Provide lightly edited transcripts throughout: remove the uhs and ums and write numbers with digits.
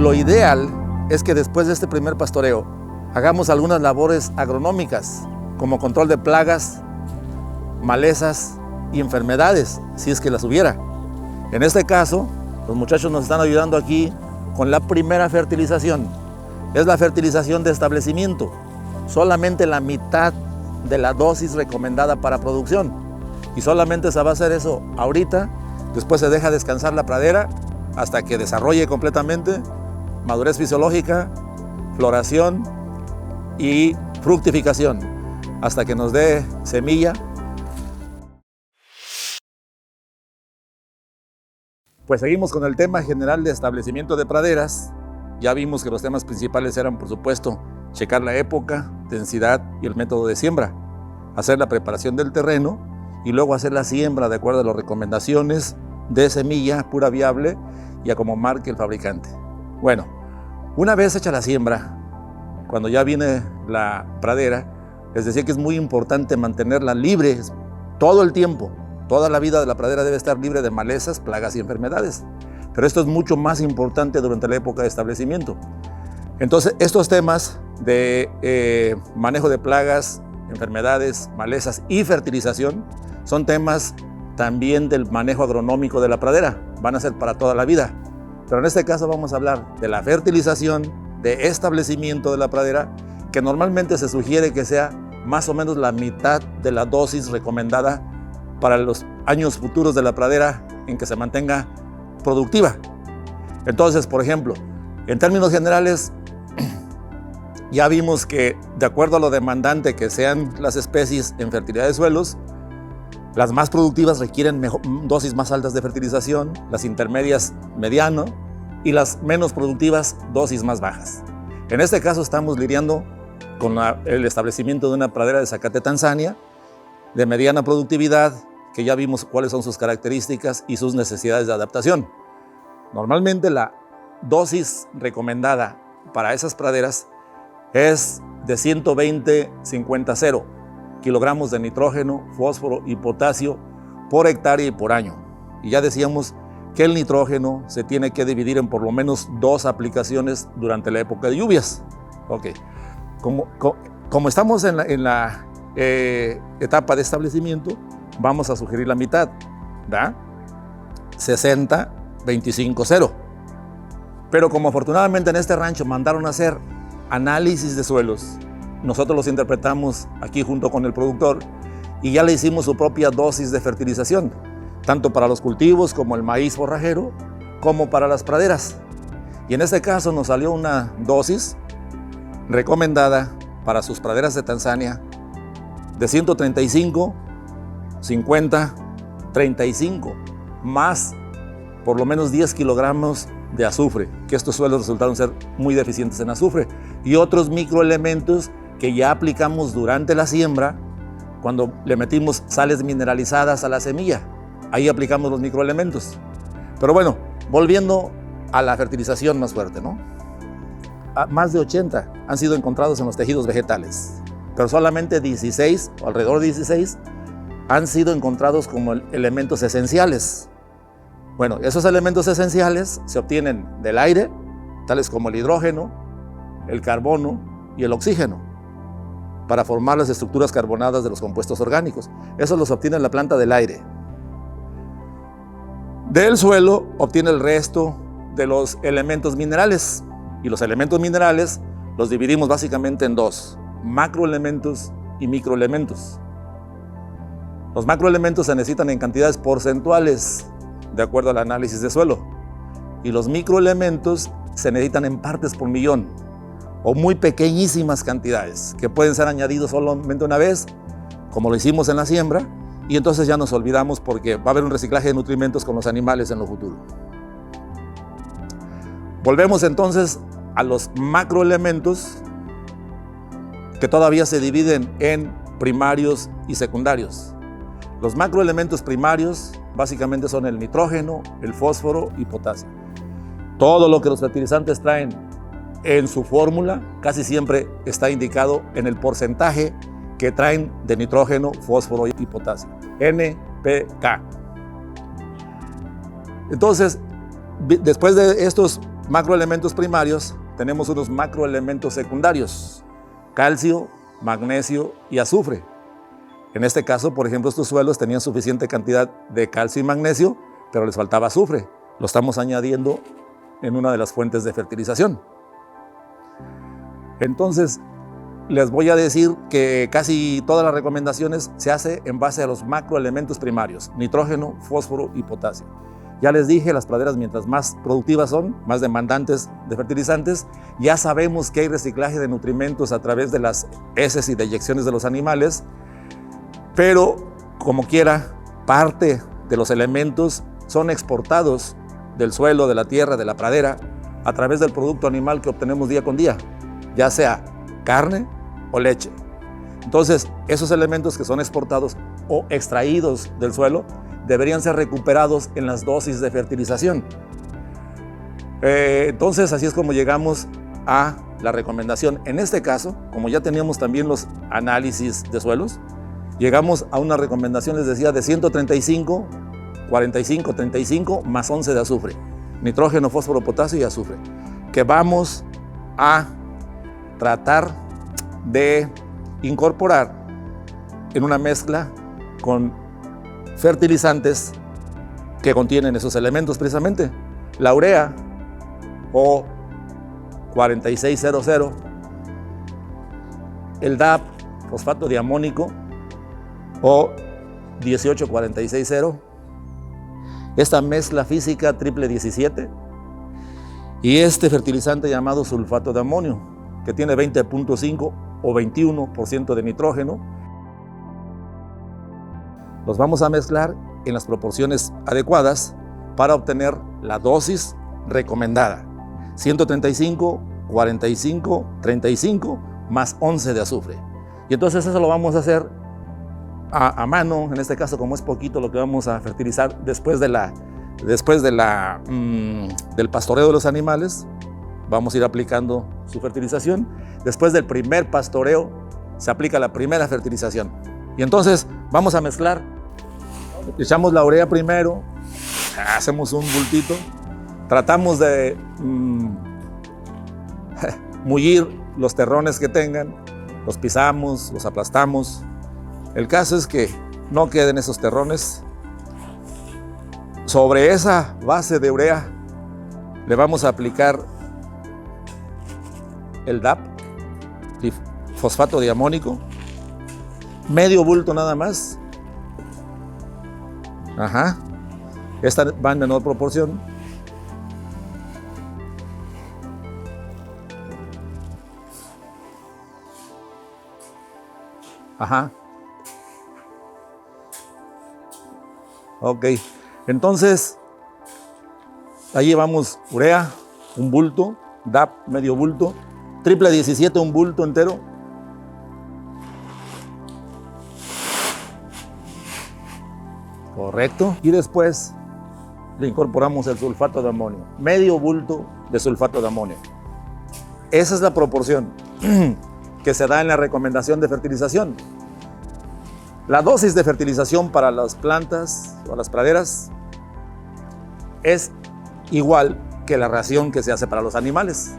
Lo ideal es que después de este primer pastoreo hagamos algunas labores agronómicas, como control de plagas, malezas y enfermedades, si es que las hubiera. En este caso, los muchachos nos están ayudando aquí con la primera fertilización. Es la fertilización de establecimiento, solamente la mitad de la dosis recomendada para producción. Y solamente se va a hacer eso ahorita, después se deja descansar la pradera hasta que desarrolle completamente madurez fisiológica, floración y fructificación, hasta que nos dé semilla. Pues seguimos con el tema general de establecimiento de praderas. Ya vimos que los temas principales eran, por supuesto, checar la época, densidad y el método de siembra, hacer la preparación del terreno y luego hacer la siembra de acuerdo a las recomendaciones de semilla pura viable y a como marque el fabricante. Bueno, una vez hecha la siembra, cuando ya viene la pradera, les decía que es muy importante mantenerla libre todo el tiempo. Toda la vida de la pradera debe estar libre de malezas, plagas y enfermedades. Pero esto es mucho más importante durante la época de establecimiento. Entonces, estos temas de manejo de plagas, enfermedades, malezas y fertilización son temas también del manejo agronómico de la pradera. Van a ser para toda la vida. Pero en este caso vamos a hablar de la fertilización, de establecimiento de la pradera, que normalmente se sugiere que sea más o menos la mitad de la dosis recomendada para los años futuros de la pradera en que se mantenga productiva. Entonces, por ejemplo, en términos generales, ya vimos que de acuerdo a lo demandante que sean las especies en fertilidad de suelos, las más productivas requieren dosis más altas de fertilización, las intermedias mediano y las menos productivas dosis más bajas. En este caso estamos lidiando con el establecimiento de una pradera de zacate Tanzania de mediana productividad, que ya vimos cuáles son sus características y sus necesidades de adaptación. Normalmente la dosis recomendada para esas praderas es de 120-50-0 kilogramos de nitrógeno, fósforo y potasio por hectárea y por año. Y ya decíamos que el nitrógeno se tiene que dividir en por lo menos 2 aplicaciones durante la época de lluvias. Ok, como estamos en la etapa de establecimiento, vamos a sugerir la mitad, ¿da? 60-25-0. Pero como afortunadamente en este rancho mandaron a hacer análisis de suelos, nosotros los interpretamos aquí junto con el productor y ya le hicimos su propia dosis de fertilización, tanto para los cultivos como el maíz forrajero, como para las praderas. Y en este caso nos salió una dosis recomendada para sus praderas de Tanzania de 135, 50, 35, más por lo menos 10 kilogramos de azufre, que estos suelos resultaron ser muy deficientes en azufre, y otros microelementos que ya aplicamos durante la siembra cuando le metimos sales mineralizadas a la semilla. Ahí aplicamos los microelementos. Pero bueno, volviendo a la fertilización más fuerte, ¿no? Más de 80 han sido encontrados en los tejidos vegetales, pero solamente 16, o alrededor de 16, han sido encontrados como elementos esenciales. Bueno, esos elementos esenciales se obtienen del aire, tales como el hidrógeno, el carbono y el oxígeno, para formar las estructuras carbonadas de los compuestos orgánicos. Eso los obtiene la planta del aire. Del suelo obtiene el resto de los elementos minerales, y los elementos minerales los dividimos básicamente en 2, macroelementos y microelementos. Los macroelementos se necesitan en cantidades porcentuales, de acuerdo al análisis de suelo, y los microelementos se necesitan en partes por millón, o muy pequeñísimas cantidades, que pueden ser añadidos solamente una vez, como lo hicimos en la siembra, y entonces ya nos olvidamos porque va a haber un reciclaje de nutrimentos con los animales en lo futuro. Volvemos entonces a los macroelementos, que todavía se dividen en primarios y secundarios. Los macroelementos primarios básicamente son el nitrógeno, el fósforo y potasio. Todo lo que los fertilizantes traen en su fórmula casi siempre está indicado en el porcentaje que traen de nitrógeno, fósforo y potasio, NPK. Entonces, después de estos macroelementos primarios, tenemos unos macroelementos secundarios: calcio, magnesio y azufre. En este caso, por ejemplo, estos suelos tenían suficiente cantidad de calcio y magnesio, pero les faltaba azufre. Lo estamos añadiendo en una de las fuentes de fertilización. Entonces, les voy a decir que casi todas las recomendaciones se hace en base a los macroelementos primarios: nitrógeno, fósforo y potasio. Ya les dije, las praderas, mientras más productivas son, más demandantes de fertilizantes. Ya sabemos que hay reciclaje de nutrimentos a través de las heces y deyecciones de los animales, pero como quiera, parte de los elementos son exportados del suelo, de la tierra, de la pradera, a través del producto animal que obtenemos día con día, ya sea carne o leche. Entonces, esos elementos que son exportados o extraídos del suelo deberían ser recuperados en las dosis de fertilización. Entonces, así es como llegamos a la recomendación. En este caso, como ya teníamos también los análisis de suelos, llegamos a una recomendación, les decía, de 135, 45, 35 más 11 de azufre. Nitrógeno, fósforo, potasio y azufre, que vamos a tratar de incorporar en una mezcla con fertilizantes que contienen esos elementos precisamente: la urea o 4600, el DAP, fosfato diamónico, o 18460, esta mezcla física triple 17 y este fertilizante llamado sulfato de amonio, que tiene 20.5 o 21% de nitrógeno. Los vamos a mezclar en las proporciones adecuadas para obtener la dosis recomendada: 135, 45, 35 más 11 de azufre. Y entonces eso lo vamos a hacer a mano. En este caso, como es poquito lo que vamos a fertilizar después del pastoreo de los animales, vamos a ir aplicando su fertilización. Después del primer pastoreo se aplica la primera fertilización. Y entonces vamos a mezclar. Echamos la urea primero, hacemos un bultito, tratamos de mullir los terrones que tengan, los pisamos, los aplastamos. El caso es que no queden esos terrones. Sobre esa base de urea le vamos a aplicar el DAP, fosfato diamónico, medio bulto nada más. Esta va en menor proporción. Ok, entonces ahí llevamos urea, un bulto, DAP, medio bulto, triple 17, un bulto entero. Correcto. Y después le incorporamos el sulfato de amonio, medio bulto de sulfato de amonio. Esa es la proporción que se da en la recomendación de fertilización. La dosis de fertilización para las plantas o las praderas es igual que la ración que se hace para los animales,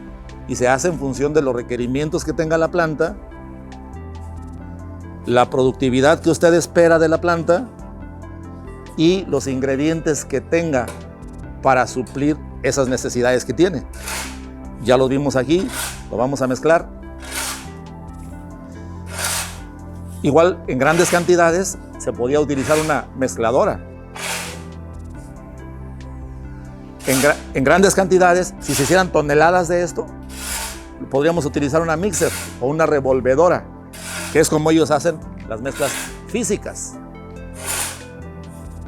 y se hace en función de los requerimientos que tenga la planta, la productividad que usted espera de la planta y los ingredientes que tenga para suplir esas necesidades que tiene. Ya lo vimos aquí, lo vamos a mezclar. Igual, en grandes cantidades se podía utilizar una mezcladora. En grandes cantidades, si se hicieran toneladas de esto, podríamos utilizar una mixer o una revolvedora, que es como ellos hacen las mezclas físicas.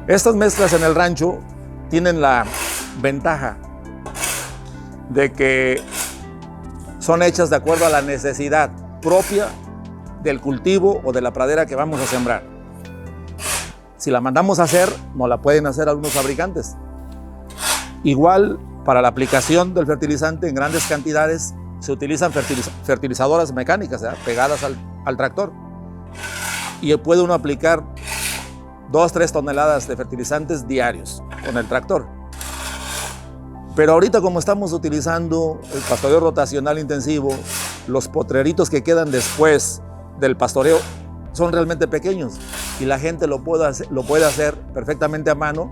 Estas mezclas en el rancho tienen la ventaja de que son hechas de acuerdo a la necesidad propia del cultivo o de la pradera que vamos a sembrar. Si la mandamos a hacer, no la pueden hacer algunos fabricantes. Igual, para la aplicación del fertilizante en grandes cantidades, se utilizan fertilizadoras mecánicas, pegadas al tractor. Y puede uno aplicar 2-3 toneladas de fertilizantes diarios con el tractor. Pero ahorita, como estamos utilizando el pastoreo rotacional intensivo, los potreritos que quedan después del pastoreo son realmente pequeños y la gente lo puede hacer perfectamente a mano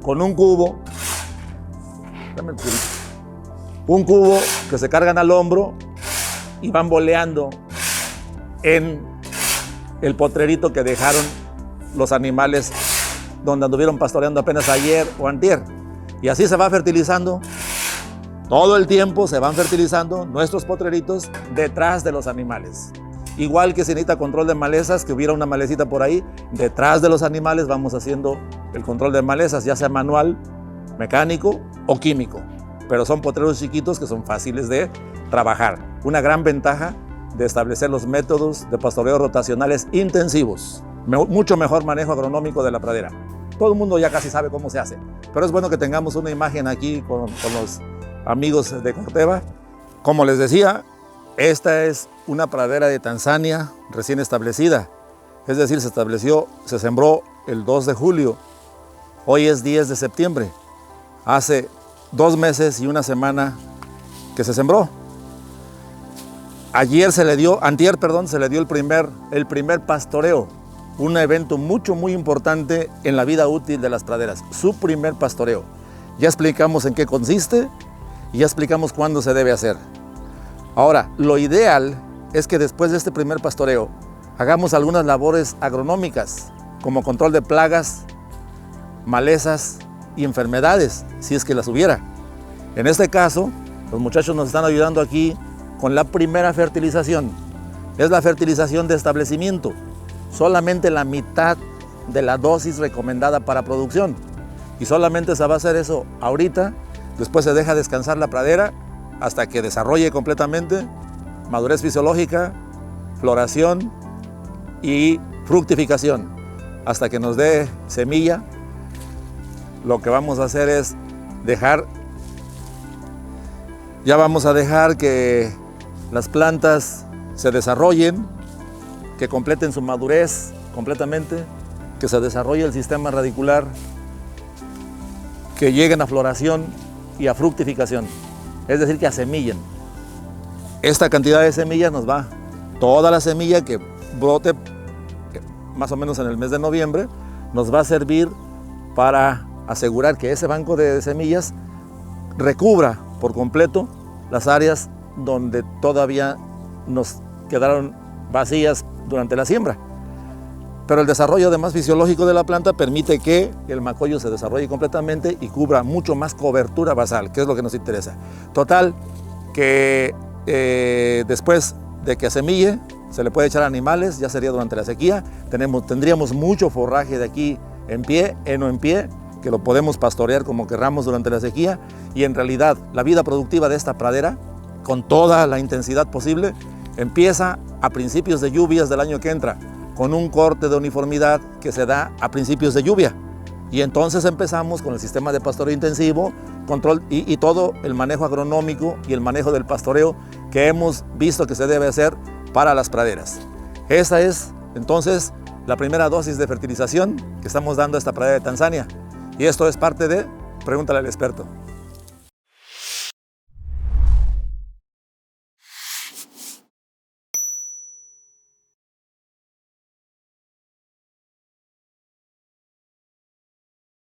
con un cubo. Un cubo que se cargan al hombro y van boleando en el potrerito que dejaron los animales donde anduvieron pastoreando apenas ayer o antier. Y así se va fertilizando. Todo el tiempo se van fertilizando nuestros potreritos detrás de los animales. Igual que si necesita control de malezas, que hubiera una malecita por ahí, detrás de los animales vamos haciendo el control de malezas, ya sea manual, mecánico o químico. Pero son potreros chiquitos que son fáciles de trabajar. Una gran ventaja de establecer los métodos de pastoreo rotacionales intensivos. Mucho mejor manejo agronómico de la pradera. Todo el mundo ya casi sabe cómo se hace, pero es bueno que tengamos una imagen aquí con los amigos de Corteva. Como les decía, esta es una pradera de Tanzania recién establecida, es decir, se sembró el 2 de julio, hoy es 10 de septiembre, hace 2 meses y una semana que se sembró. Antier se le dio el primer pastoreo, un evento muy importante en la vida útil de las praderas, su primer pastoreo. Ya explicamos en qué consiste y ya explicamos cuándo se debe hacer. Ahora, lo ideal es que después de este primer pastoreo hagamos algunas labores agronómicas, como control de plagas, malezas y enfermedades, si es que las hubiera. En este caso, los muchachos nos están ayudando aquí con la primera fertilización. Es la fertilización de establecimiento. Solamente la mitad de la dosis recomendada para producción. Y solamente se va a hacer eso ahorita, después se deja descansar la pradera hasta que desarrolle completamente madurez fisiológica, floración y fructificación. Hasta que nos dé semilla, lo que vamos a hacer es vamos a dejar que las plantas se desarrollen, que completen su madurez completamente, que se desarrolle el sistema radicular, que lleguen a floración y a fructificación, es decir, que asemillen. Esta cantidad de semillas nos va, toda la semilla que brote más o menos en el mes de noviembre, nos va a servir para asegurar que ese banco de semillas recubra por completo las áreas donde todavía nos quedaron vacías durante la siembra. Pero el desarrollo además fisiológico de la planta permite que el macoyo se desarrolle completamente y cubra mucho más cobertura basal, que es lo que nos interesa. Total, que después de que asemille, se le puede echar animales, ya sería durante la sequía. Tendríamos mucho forraje de aquí en pie, heno en pie, que lo podemos pastorear como querramos durante la sequía. Y en realidad, la vida productiva de esta pradera, con toda la intensidad posible, empieza a principios de lluvias del año que entra, con un corte de uniformidad que se da a principios de lluvia. Y entonces empezamos con el sistema de pastoreo intensivo, control y todo el manejo agronómico y el manejo del pastoreo que hemos visto que se debe hacer para las praderas. Esta es entonces la primera dosis de fertilización que estamos dando a esta pradera de Tanzania. Y esto es parte de Pregúntale al experto.